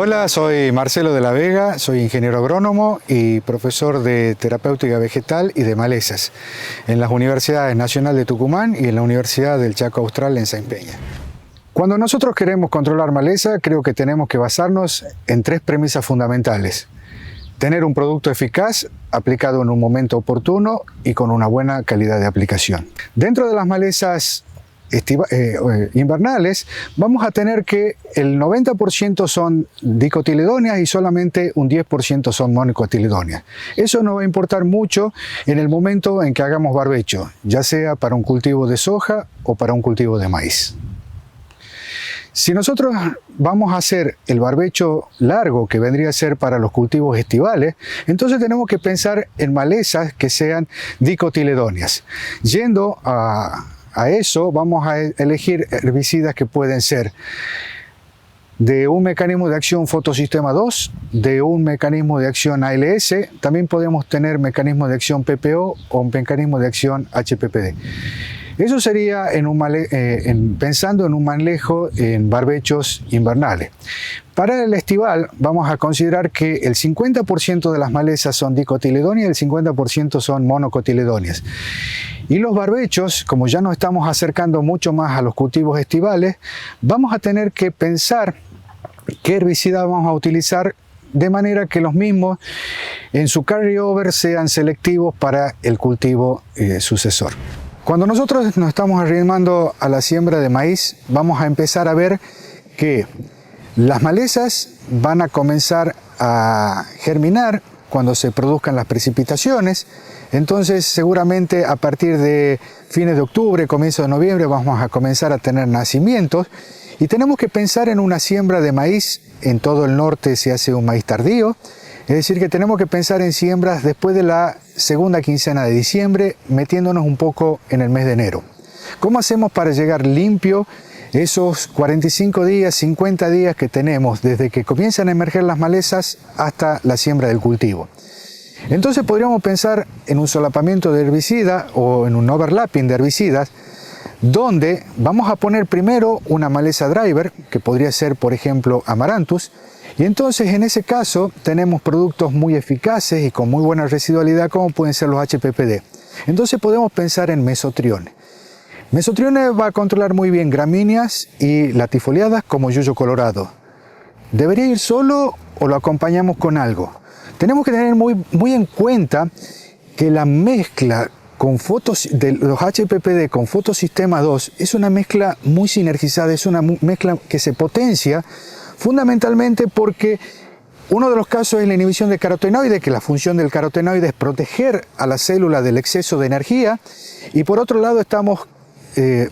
Hola, soy Marcelo de la Vega, soy ingeniero agrónomo y profesor de terapéutica vegetal y de malezas en las Universidades Nacional de Tucumán y en la Universidad del Chaco Austral en Sáenz Peña. Cuando nosotros queremos controlar maleza, creo que tenemos que basarnos en tres premisas fundamentales. Tener un producto eficaz, aplicado en un momento oportuno y con una buena calidad de aplicación. Dentro de las malezas invernales, vamos a tener que el 90% son dicotiledóneas y solamente un 10% son monocotiledóneas. Eso nos va a importar mucho en el momento en que hagamos barbecho, ya sea para un cultivo de soja o para un cultivo de maíz. Si nosotros vamos a hacer el barbecho largo, que vendría a ser para los cultivos estivales, entonces tenemos que pensar en malezas que sean dicotiledóneas. Yendo a eso, vamos a elegir herbicidas que pueden ser de un mecanismo de acción fotosistema 2, de un mecanismo de acción ALS, también podemos tener mecanismo de acción PPO o un mecanismo de acción HPPD. Eso sería pensando en un manejo en barbechos invernales. Para el estival vamos a considerar que el 50% de las malezas son dicotiledóneas y el 50% son monocotiledóneas. Y los barbechos, como ya nos estamos acercando mucho más a los cultivos estivales, vamos a tener que pensar qué herbicida vamos a utilizar de manera que los mismos en su carryover sean selectivos para el cultivo sucesor. Cuando nosotros nos estamos arrimando a la siembra de maíz, vamos a empezar a ver que las malezas van a comenzar a germinar cuando se produzcan las precipitaciones. Entonces seguramente a partir de fines de octubre, comienzo de noviembre vamos a comenzar a tener nacimientos y tenemos que pensar en una siembra de maíz. En todo el norte se hace un maíz tardío, es decir que tenemos que pensar en siembras después de la segunda quincena de diciembre, metiéndonos un poco en el mes de enero. ¿Cómo hacemos para llegar limpio esos 45 días, 50 días que tenemos desde que comienzan a emerger las malezas hasta la siembra del cultivo? Entonces podríamos pensar en un solapamiento de herbicida o en un overlapping de herbicidas, donde vamos a poner primero una maleza driver, que podría ser por ejemplo Amaranthus, y entonces en ese caso tenemos productos muy eficaces y con muy buena residualidad como pueden ser los HPPD. Entonces podemos pensar en mesotriones. Mesotriones va a controlar muy bien gramíneas y latifoliadas como yuyo colorado. ¿Debería ir solo o lo acompañamos con algo? Tenemos que tener muy en cuenta que la mezcla de los HPPD con fotosistema 2 es una mezcla muy sinergizada, es una mezcla que se potencia fundamentalmente porque uno de los casos es la inhibición de carotenoides, que la función del carotenoide es proteger a la célula del exceso de energía, y por otro lado estamos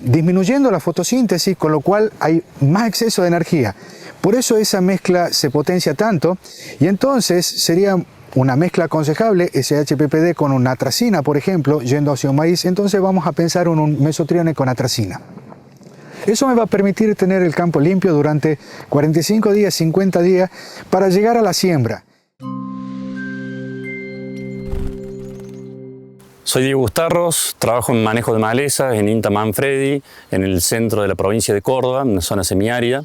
disminuyendo la fotosíntesis, con lo cual hay más exceso de energía. Por eso esa mezcla se potencia tanto, y entonces sería una mezcla aconsejable, ese HPPD con una atracina, por ejemplo, yendo hacia un maíz. Entonces vamos a pensar en un mesotrione con atracina. Eso me va a permitir tener el campo limpio durante 45 días, 50 días, para llegar a la siembra. Soy Diego Bustarros, trabajo en manejo de malezas en INTA Manfredi, en el centro de la provincia de Córdoba, en una zona semiárida,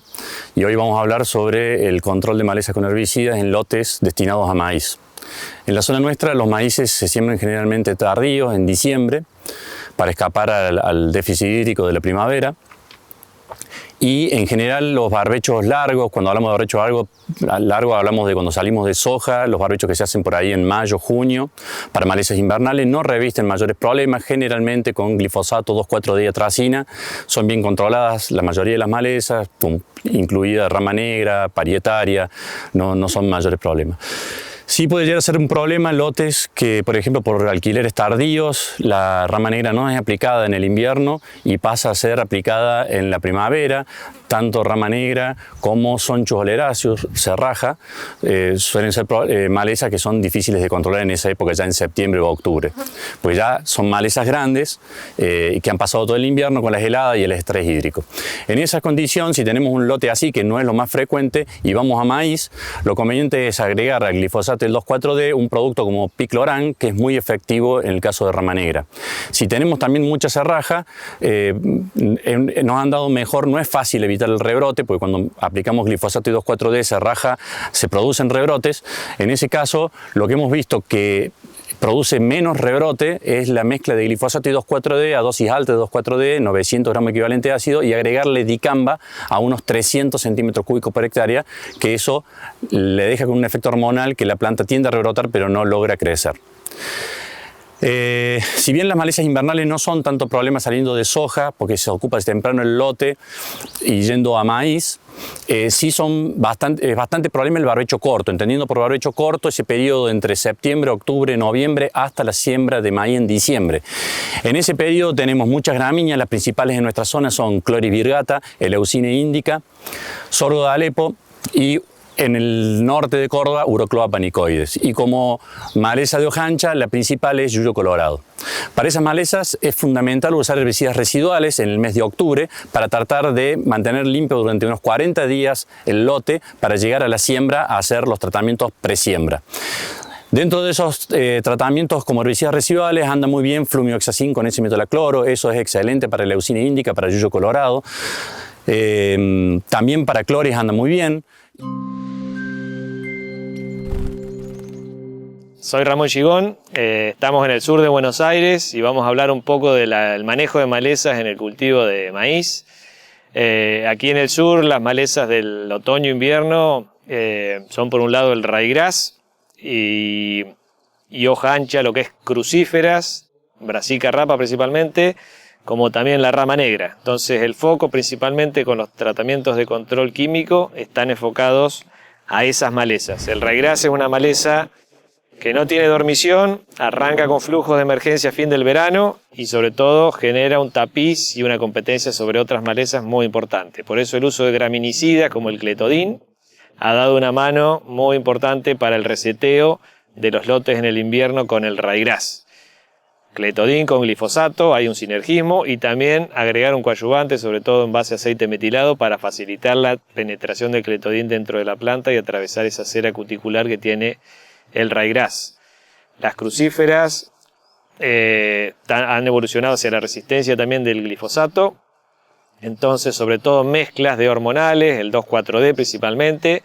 y hoy vamos a hablar sobre el control de malezas con herbicidas en lotes destinados a maíz. En la zona nuestra los maíces se siembran generalmente tardíos, en diciembre, para escapar al déficit hídrico de la primavera. Y en general los barbechos largos, cuando hablamos de barbecho largo hablamos de cuando salimos de soja, los barbechos que se hacen por ahí en mayo, junio, para malezas invernales no revisten mayores problemas, generalmente con glifosato 2,4-diatracina, son bien controladas la mayoría de las malezas, incluida rama negra, parietaria, no son mayores problemas. Sí puede llegar a ser un problema en lotes que, por ejemplo, por alquileres tardíos, la rama negra no es aplicada en el invierno y pasa a ser aplicada en la primavera. Tanto rama negra como sonchos oleráceos, cerraja, suelen ser malezas que son difíciles de controlar en esa época, ya en septiembre o octubre. Pues ya son malezas grandes y que han pasado todo el invierno con las heladas y el estrés hídrico. En esa condición, si tenemos un lote así, que no es lo más frecuente, y vamos a maíz, lo conveniente es agregar al glifosato glifosato y el 2,4-D, un producto como Picloran, que es muy efectivo en el caso de rama negra. Si tenemos también mucha serraja, nos han dado mejor, no es fácil evitar el rebrote, porque cuando aplicamos glifosato y 2,4-D, serraja, se producen rebrotes. En ese caso, lo que hemos visto que produce menos rebrote es la mezcla de glifosato y 2,4-D a dosis alta de 2,4-D, 900 gramos equivalente de ácido, y agregarle dicamba a unos 300 centímetros cúbicos por hectárea, que eso le deja con un efecto hormonal que la planta tiende a rebrotar pero no logra crecer. Si bien las malezas invernales no son tanto problemas saliendo de soja, porque se ocupa de temprano el lote y yendo a maíz, sí son bastante problema el barbecho corto, entendiendo por barbecho corto ese periodo entre septiembre, octubre, noviembre hasta la siembra de maíz en diciembre. En ese periodo tenemos muchas gramíneas, las principales en nuestra zona son Chloris virgata, Eleucine indica, sorgo de Alepo y en el norte de Córdoba, Urocloa panicoides. Y como maleza de hoja ancha, la principal es Yuyo colorado. Para esas malezas es fundamental usar herbicidas residuales en el mes de octubre para tratar de mantener limpio durante unos 40 días el lote para llegar a la siembra a hacer los tratamientos presiembra. Dentro de esos tratamientos como herbicidas residuales anda muy bien flumioxacin con S-metolacloro, eso es excelente para Eleucine indica, para Yuyo colorado. También para Chloris anda muy bien. Soy Ramón Gigón, estamos en el sur de Buenos Aires y vamos a hablar un poco del manejo de malezas en el cultivo de maíz. Aquí en el sur las malezas del otoño-invierno son por un lado el raigrás y hoja ancha, lo que es crucíferas, Brassica rapa principalmente, como también la rama negra. Entonces el foco principalmente con los tratamientos de control químico están enfocados a esas malezas. El raigrás es una maleza que no tiene dormición, arranca con flujos de emergencia a fin del verano y sobre todo genera un tapiz y una competencia sobre otras malezas muy importante. Por eso el uso de graminicidas como el cletodin ha dado una mano muy importante para el reseteo de los lotes en el invierno con el raigrás. Cletodin con glifosato, hay un sinergismo, y también agregar un coadyuvante, sobre todo en base a aceite metilado, para facilitar la penetración del cletodin dentro de la planta y atravesar esa cera cuticular que tiene el raigrás. Las crucíferas han evolucionado hacia la resistencia también del glifosato, entonces sobre todo mezclas de hormonales, el 2,4-D principalmente,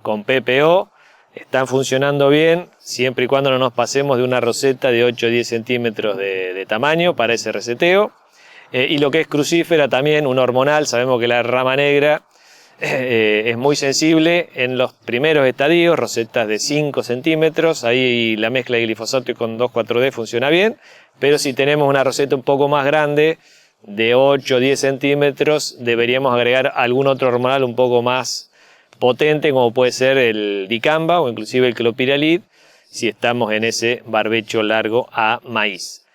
con PPO, están funcionando bien siempre y cuando no nos pasemos de una roseta de 8 o 10 centímetros de tamaño para ese reseteo. Y lo que es crucífera también, un hormonal, sabemos que la rama negra es muy sensible en los primeros estadios, rosetas de 5 centímetros, ahí la mezcla de glifosato con 2,4-D funciona bien, pero si tenemos una roseta un poco más grande, de 8 o 10 centímetros, deberíamos agregar algún otro hormonal un poco más potente, como puede ser el dicamba o inclusive el clopiralid, si estamos en ese barbecho largo a maíz.